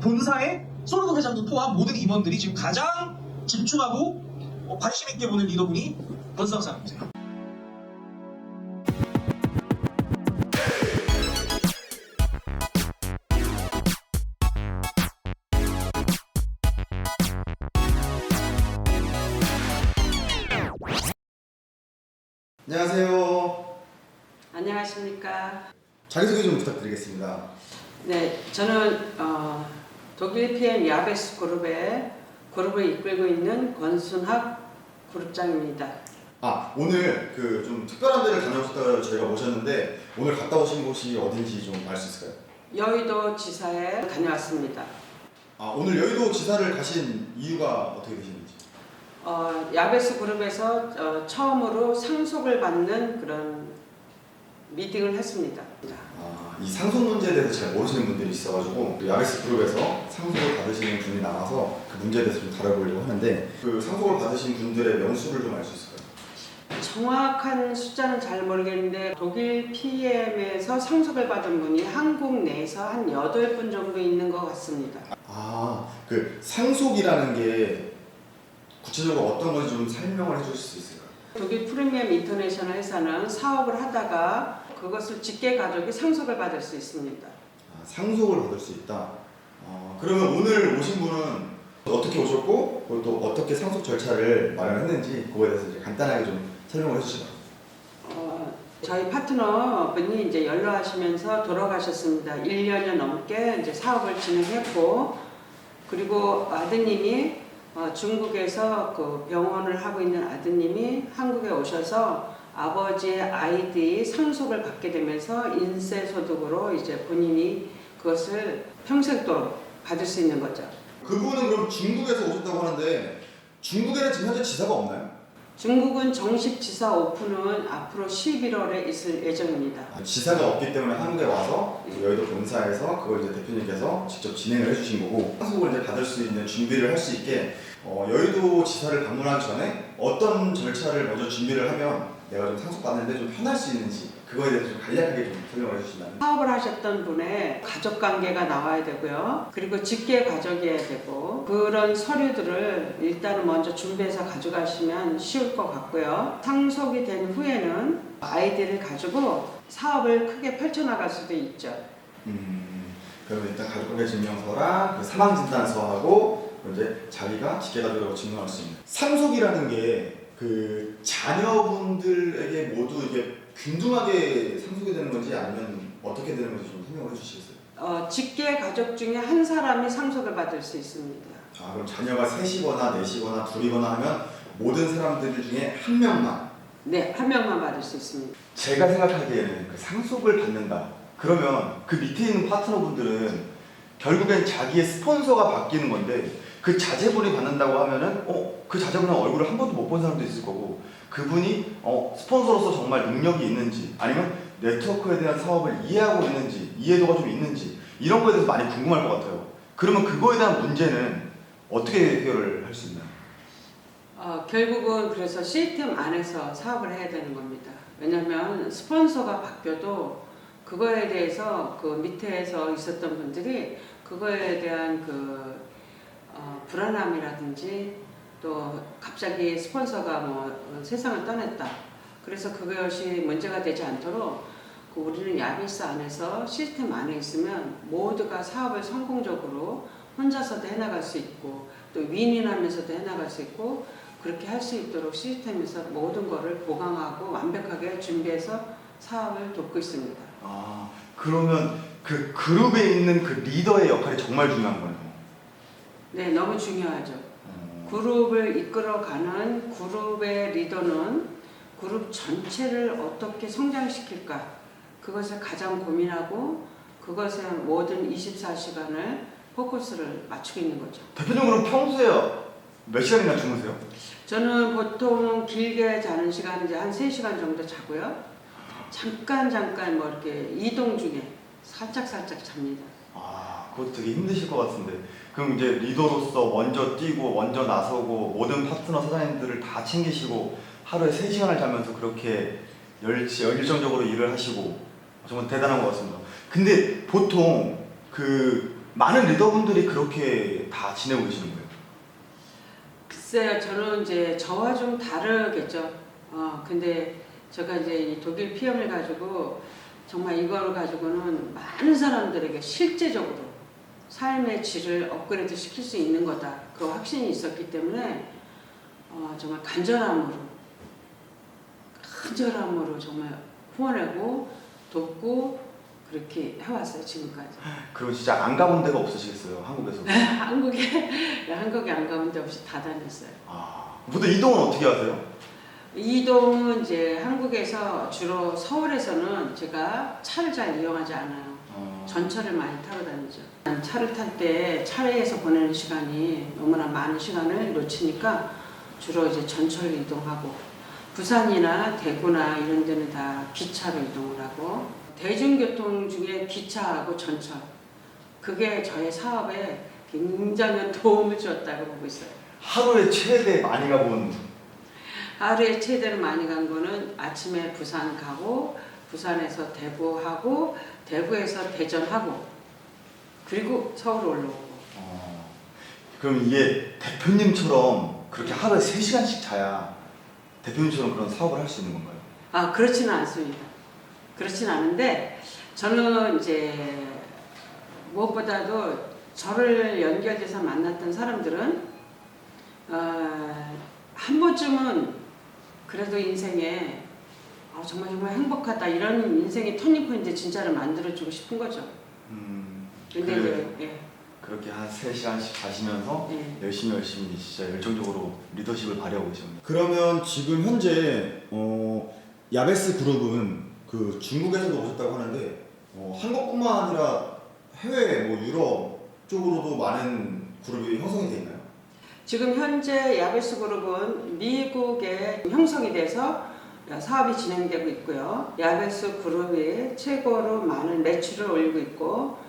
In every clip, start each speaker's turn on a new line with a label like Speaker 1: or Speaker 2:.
Speaker 1: 본사의 솔로몬 회장도 포함 모든 임원들이 지금 가장 집중하고 관심 있게 보는 리더분이 권수상 사장님이세요.
Speaker 2: 안녕하세요.
Speaker 3: 안녕하십니까.
Speaker 2: 자기소개 좀 부탁드리겠습니다.
Speaker 3: 네, 저는 독일 PM 야베스 그룹을 이끌고 있는 권순학 그룹장입니다.
Speaker 2: 오늘 그 좀 특별한 데를 다녀오셨다고 저희가 모셨는데 오늘 갔다 오신 곳이 어딘지 좀 알 수 있을까요?
Speaker 3: 여의도 지사에 다녀왔습니다.
Speaker 2: 오늘 여의도 지사를 가신 이유가 어떻게 되시는지?
Speaker 3: 야베스 그룹에서 처음으로 상속을 받는 그런 미팅을 했습니다.
Speaker 2: 이 상속 문제에 대해서 잘 모르시는 분들이 있어가지고 그 야베스 그룹에서 상속을 받으시는 분이 나와서 그 문제에 대해서 좀 다뤄보려고 하는데 그 상속을 받으신 분들의 명수를 좀 알 수 있을까요?
Speaker 3: 정확한 숫자는 잘 모르겠는데 독일 PM에서 상속을 받은 분이 한국 내에서 한 8분 정도 있는 것 같습니다.
Speaker 2: 그 상속이라는 게 구체적으로 어떤 건지 좀 설명을 해주실 수 있을까요?
Speaker 3: 독일 프리미엄 인터내셔널 회사는 사업을 하다가 그것을 직계 가족이 상속을 받을 수 있습니다.
Speaker 2: 상속을 받을 수 있다. 그러면 오늘 오신 분은 어떻게 오셨고 그리고 또 어떻게 상속 절차를 마련했는지 그거에 대해서 이제 간단하게 좀 설명을 해주시죠.
Speaker 3: 저희 파트너분이 이제 연로하시면서 돌아가셨습니다. 1년여 넘게 이제 사업을 진행했고, 그리고 아드님이 중국에서 그 병원을 하고 있는 아드님이 한국에 오셔서 아버지의 아이들이 상속을 받게 되면서 인세소득으로 이제 본인이 그것을 평생도록 받을 수 있는 거죠.
Speaker 2: 그분은 그럼 중국에서 오셨다고 하는데 중국에는 지금 현재 지사가 없나요?
Speaker 3: 중국은 정식 지사 오픈은 앞으로 11월에 있을 예정입니다.
Speaker 2: 지사가 없기 때문에 한국에 와서 여의도 본사에서 그걸 이제 대표님께서 직접 진행을 해주신 거고 상속을 이제 받을 수 있는 준비를 할 수 있게 여의도 지사를 방문하기 전에 어떤 절차를 먼저 준비를 하면 내가 좀 상속받는데 좀 편할 수 있는지 그거에 대해서 좀 간략하게 좀 설명을 해주신다면.
Speaker 3: 사업을 하셨던 분의 가족관계가 나와야 되고요. 그리고 직계 가족이어야 되고 그런 서류들을 일단은 먼저 준비해서 가져가시면 쉬울 것 같고요. 상속이 된 후에는 아이들을 가지고 사업을 크게 펼쳐나갈 수도 있죠.
Speaker 2: 그러면 일단 가족관계 증명서랑 그 사망진단서하고 이제 자기가 직계가족이라고 증명할 수 있는 상속이라는 게 그 자녀분들에게 모두 이게 균등하게 상속이 되는 건지 아니면 어떻게 되는 건지 좀 설명을 해주시겠어요?
Speaker 3: 직계 가족 중에 한 사람이 상속을 받을 수 있습니다.
Speaker 2: 그럼 자녀가 셋이거나 넷이거나 둘이거나 하면 모든 사람들 중에 한 명만?
Speaker 3: 네, 한 명만 받을 수 있습니다.
Speaker 2: 제가 생각하기에는 그 상속을 받는다. 그러면 그 밑에 있는 파트너분들은 결국엔 자기의 스폰서가 바뀌는 건데 그 자제분이 받는다고 하면은 그 자제분의 얼굴을 한 번도 못 본 사람도 있을 거고 그분이 스폰서로서 정말 능력이 있는지 아니면 네트워크에 대한 사업을 이해하고 있는지 이해도가 좀 있는지 이런 거에 대해서 많이 궁금할 것 같아요. 그러면 그거에 대한 문제는 어떻게 해결을 할 수 있나요?
Speaker 3: 결국은 그래서 시스템 안에서 사업을 해야 되는 겁니다. 왜냐하면 스폰서가 바뀌어도 그거에 대해서 그 밑에서 있었던 분들이 그거에 대한 그 불안함이라든지 또 갑자기 스폰서가 뭐 세상을 떠났다. 그래서 그것이 문제가 되지 않도록 우리는 야베스 안에서 시스템 안에 있으면 모두가 사업을 성공적으로 혼자서도 해나갈 수 있고 또 윈윈하면서도 해나갈 수 있고 그렇게 할 수 있도록 시스템에서 모든 것을 보강하고 완벽하게 준비해서 사업을 돕고 있습니다.
Speaker 2: 그러면 그 그룹에 있는 그 리더의 역할이 정말 중요한 거네요.
Speaker 3: 네, 너무 중요하죠. 그룹을 이끌어가는 그룹의 리더는 그룹 전체를 어떻게 성장시킬까 그것을 가장 고민하고 그것에 모든 24시간을 포커스를 맞추고 있는 거죠.
Speaker 2: 대표님 그럼 평소에 몇 시간이나 주무세요?
Speaker 3: 저는 보통 길게 자는 시간은 이제 한 3시간 정도 자고요. 잠깐 뭐 이렇게 이동 중에 살짝 잡니다.
Speaker 2: 그것도 되게 힘드실 것 같은데 그럼 이제 리더로서 먼저 뛰고 먼저 나서고 모든 파트너 사장님들을 다 챙기시고 하루에 3시간을 자면서 그렇게 열정적으로 일을 하시고 정말 대단한 것 같습니다. 근데 보통 그 많은 리더분들이 그렇게 다 지내고 계시는 거예요?
Speaker 3: 글쎄요, 저는 이제 저와 좀 다르겠죠. 근데 제가 이제 이 독일 PM을 가지고 정말 이걸 가지고는 많은 사람들에게 실제적으로 삶의 질을 업그레이드 시킬 수 있는 거다. 그 확신이 있었기 때문에 정말 간절함으로 정말 후원하고 돕고 그렇게 해왔어요, 지금까지.
Speaker 2: 그리고 진짜 안 가본 데가 없으시겠어요, 한국에서?
Speaker 3: 한국에 안 가본 데 없이 다 다녔어요.
Speaker 2: 보통 이동은 어떻게 하세요?
Speaker 3: 이동은 이제 한국에서 주로 서울에서는 제가 차를 잘 이용하지 않아요. 전철을 많이 타고 다니죠. 차를 탈 때 차에서 보내는 시간이 너무나 많은 시간을 놓치니까 주로 이제 전철로 이동하고 부산이나 대구나 이런 데는 다 기차로 이동을 하고 대중교통 중에 기차하고 전철 그게 저의 사업에 굉장히 도움을 주었다고 보고 있어요.
Speaker 2: 하루에 최대 많이 가본
Speaker 3: 하루에 최대로 많이 간 거는 아침에 부산 가고 부산에서 대구하고 대구에서 대전하고 그리고 서울 올라오고.
Speaker 2: 그럼 이게 대표님처럼 그렇게 하루에 3시간씩 자야 대표님처럼 그런 사업을 할 수 있는 건가요?
Speaker 3: 그렇지는 않습니다. 그렇지는 않은데 저는 이제 무엇보다도 저를 연결돼서 만났던 사람들은 한 번쯤은 그래도 인생에 정말 행복하다 이런 인생의 터닝포인트 진짜로 만들어주고 싶은 거죠. 근데 이제
Speaker 2: 그렇게 한 3시간씩 자시면서 열심히 진짜 열정적으로 리더십을 발휘하고 계십니다.
Speaker 4: 그러면 지금 현재 야베스 그룹은 그 중국에서도 오셨다고 하는데 한국뿐만 아니라 해외 뭐 유럽 쪽으로도 많은 그룹이 형성이 돼 있나요?
Speaker 3: 지금 현재 야베스 그룹은 미국에 형성이 돼서 사업이 진행되고 있고요. 야베스 그룹이 최고로 많은 매출을 올리고 있고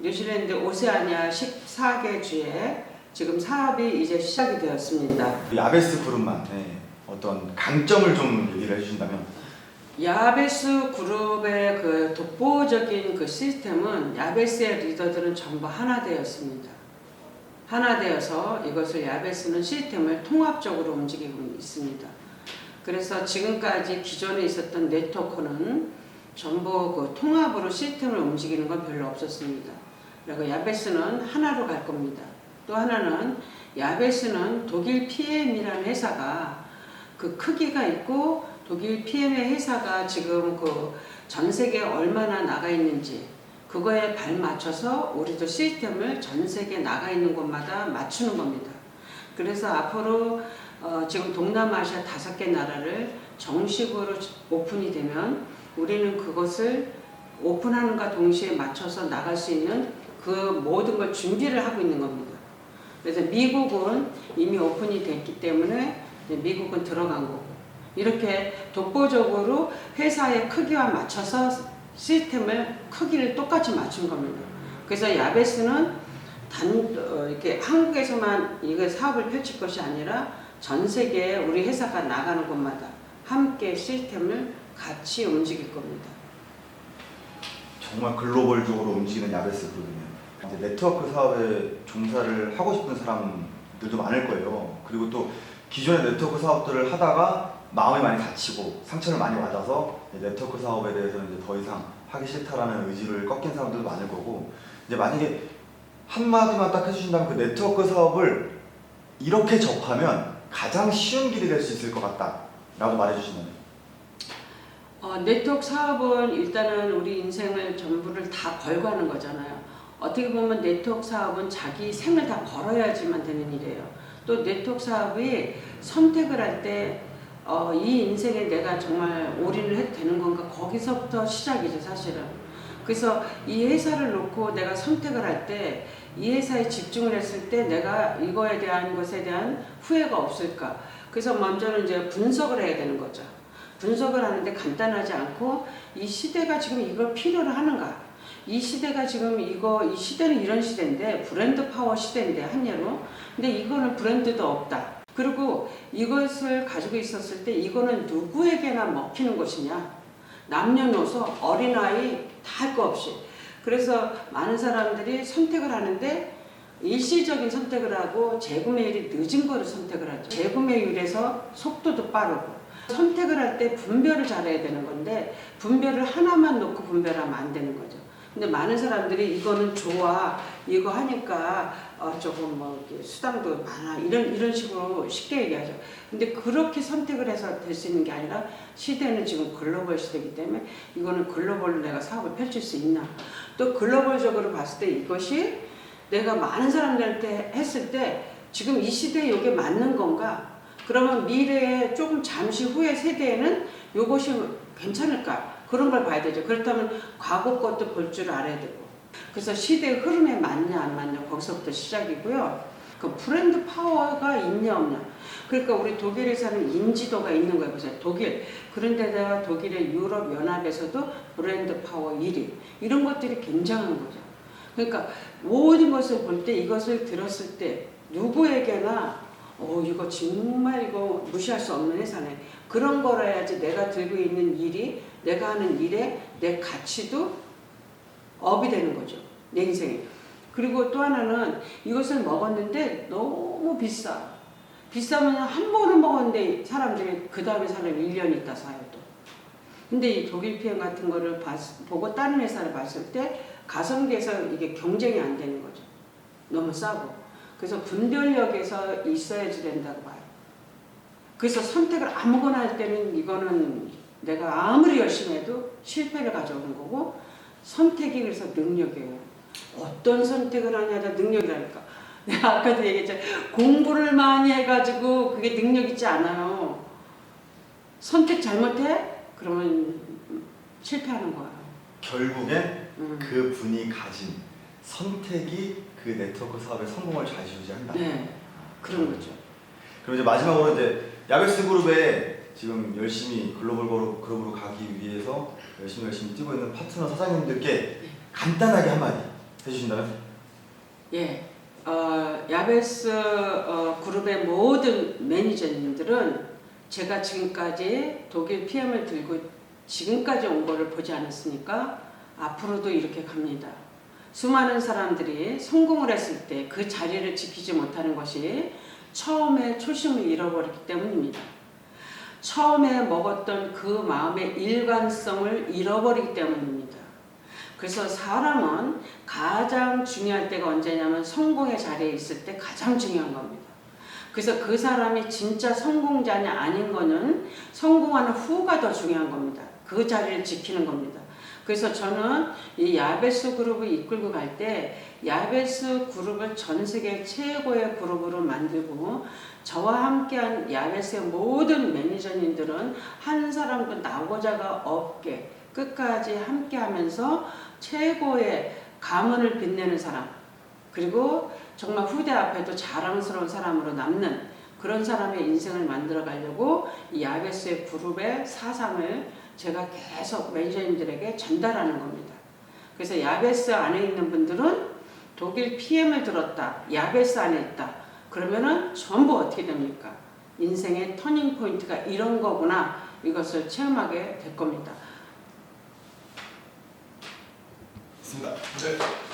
Speaker 3: 뉴질랜드 오세아니아 14개 주에 지금 사업이 이제 시작이 되었습니다.
Speaker 2: 야베스 그룹만의 어떤 강점을 좀 얘기를 해주신다면?
Speaker 3: 야베스 그룹의 그 독보적인 그 시스템은 야베스의 리더들은 전부 하나 되었습니다. 하나 되어서 이것을 야베스는 시스템을 통합적으로 움직이고 있습니다. 그래서 지금까지 기존에 있었던 네트워크는 전부 그 통합으로 시스템을 움직이는 건 별로 없었습니다. 그리고 야베스는 하나로 갈 겁니다. 또 하나는 야베스는 독일 PM이라는 회사가 그 크기가 있고 독일 PM의 회사가 지금 그 전 세계에 얼마나 나가 있는지 그거에 발맞춰서 우리도 시스템을 전 세계에 나가 있는 곳마다 맞추는 겁니다. 그래서 앞으로 지금 동남아시아 5개 나라를 정식으로 오픈이 되면 우리는 그것을 오픈하는가 동시에 맞춰서 나갈 수 있는 그 모든 걸 준비를 하고 있는 겁니다. 그래서 미국은 이미 오픈이 됐기 때문에 미국은 들어간 거고 이렇게 독보적으로 회사의 크기와 맞춰서 시스템을 크기를 똑같이 맞춘 겁니다. 그래서 야베스는 이렇게 한국에서만 이거 사업을 펼칠 것이 아니라 전 세계에 우리 회사가 나가는 곳마다 함께 시스템을 같이 움직일 겁니다.
Speaker 2: 정말 글로벌적으로 움직이는 야베스 그룹이네요. 이제 네트워크 사업에 종사를 하고 싶은 사람들도 많을 거예요. 그리고 또 기존의 네트워크 사업들을 하다가 마음이 많이 다치고 상처를 많이 받아서 네트워크 사업에 대해서는 이제 더 이상 하기 싫다라는 의지를 꺾인 사람들도 많을 거고 이제 만약에 한마디만 딱 해주신다면 그 네트워크 사업을 이렇게 접하면 가장 쉬운 길이 될 수 있을 것 같다 라고 말해주신다면
Speaker 3: 네트워크 사업은 일단은 우리 인생을 전부를 다 걸고 하는 거잖아요. 어떻게 보면 네트워크 사업은 자기 생을 다 걸어야지만 되는 일이에요. 또 네트워크 사업이 선택을 할 때 이 인생에 내가 정말 올인을 해도 되는 건가 거기서부터 시작이죠 사실은. 그래서 이 회사를 놓고 내가 선택을 할 때 이 회사에 집중을 했을 때 내가 이거에 대한 것에 대한 후회가 없을까. 그래서 먼저는 이제 분석을 해야 되는 거죠. 분석을 하는데 간단하지 않고 이 시대가 지금 이걸 필요로 하는가. 이 시대가 지금 이 시대는 이런 시대인데 브랜드 파워 시대인데 한예로. 근데 이거는 브랜드도 없다. 그리고 이것을 가지고 있었을 때 이거는 누구에게나 먹히는 것이냐. 남녀노소 어린아이 다 할 거 없이. 그래서 많은 사람들이 선택을 하는데 일시적인 선택을 하고 재구매율이 늦은 거를 선택을 하죠. 재구매율에서 속도도 빠르고 선택을 할 때 분별을 잘해야 되는 건데 분별을 하나만 놓고 분별하면 안 되는 거죠. 근데 많은 사람들이 이거는 좋아, 이거 하니까 조금 뭐 이렇게 수당도 많아 이런 식으로 쉽게 얘기하죠. 근데 그렇게 선택을 해서 될 수 있는 게 아니라 시대는 지금 글로벌 시대이기 때문에 이거는 글로벌로 내가 사업을 펼칠 수 있나, 또 글로벌적으로 봤을 때 이것이 내가 많은 사람들한테 했을 때 지금 이 시대에 이게 맞는 건가? 그러면 미래에 조금 잠시 후의 세대에는 이것이 괜찮을까? 그런 걸 봐야 되죠. 그렇다면 과거 것도 볼 줄 알아야 되고. 그래서 시대의 흐름에 맞냐 안 맞냐 거기서부터 시작이고요. 그 브랜드 파워가 있냐 없냐. 그러니까 우리 독일에서는 인지도가 있는 거예요. 보세요. 독일. 그런데다가 독일의 유럽 연합에서도 브랜드 파워 1위. 이런 것들이 굉장한 거죠. 그러니까 모든 것을 볼 때 이것을 들었을 때 누구에게나 이거 정말 이거 무시할 수 없는 회사네. 그런 거라 해야지 내가 들고 있는 일이 내가 하는 일에 내 가치도 업이 되는 거죠. 내 인생에. 그리고 또 하나는 이것을 먹었는데 너무 비싸. 비싸면 한 번은 먹었는데 사람들이 그 다음에 사람이 1년 있다 사요 또. 근데 이 독일 PM 같은 거를 보고 다른 회사를 봤을 때 가성비에서 이게 경쟁이 안 되는 거죠. 너무 싸고. 그래서 분별력에서 있어야지 된다고 봐요. 그래서 선택을 아무거나 할 때는 이거는 내가 아무리 열심히 해도 실패를 가져오는 거고, 선택이 그래서 능력이에요. 어떤 선택을 하냐가 능력이라니까. 내가 아까도 얘기했잖아요. 공부를 많이 해가지고 그게 능력 있지 않아요. 선택 잘못해? 그러면 실패하는 거야.
Speaker 2: 결국엔 그 분이 가진 선택이 그 네트워크 사업의 성공을 좌지우지한다.
Speaker 3: 네, 그런 거죠.
Speaker 2: 그럼 이제 마지막으로 이제 야베스 그룹에 지금 열심히 글로벌 그룹으로 가기 위해서 열심히 뛰고 있는 파트너 사장님들께 간단하게 한마디 해주신다면?
Speaker 3: 예, 야베스 그룹의 모든 매니저님들은 제가 지금까지 독일 PM을 들고 지금까지 온 거를 보지 않았으니까 앞으로도 이렇게 갑니다. 수많은 사람들이 성공을 했을 때 그 자리를 지키지 못하는 것이 처음에 초심을 잃어버렸기 때문입니다. 처음에 먹었던 그 마음의 일관성을 잃어버리기 때문입니다. 그래서 사람은 가장 중요할 때가 언제냐면 성공의 자리에 있을 때 가장 중요한 겁니다. 그래서 그 사람이 진짜 성공자냐 아닌 거는 성공하는 후가 더 중요한 겁니다. 그 자리를 지키는 겁니다. 그래서 저는 이 야베스 그룹을 이끌고 갈 때 야베스 그룹을 전 세계 최고의 그룹으로 만들고 저와 함께한 야베스의 모든 매니저님들은 한 사람도 나고자가 없게 끝까지 함께하면서 최고의 가문을 빛내는 사람, 그리고 정말 후대 앞에도 자랑스러운 사람으로 남는 그런 사람의 인생을 만들어 가려고 이 야베스의 그룹의 사상을 제가 계속 매니저님들에게 전달하는 겁니다. 그래서 야베스 안에 있는 분들은 독일 PM을 들었다, 야베스 안에 있다. 그러면은 전부 어떻게 됩니까? 인생의 터닝 포인트가 이런 거구나. 이것을 체험하게 될 겁니다.
Speaker 4: 있습니다.
Speaker 1: 네.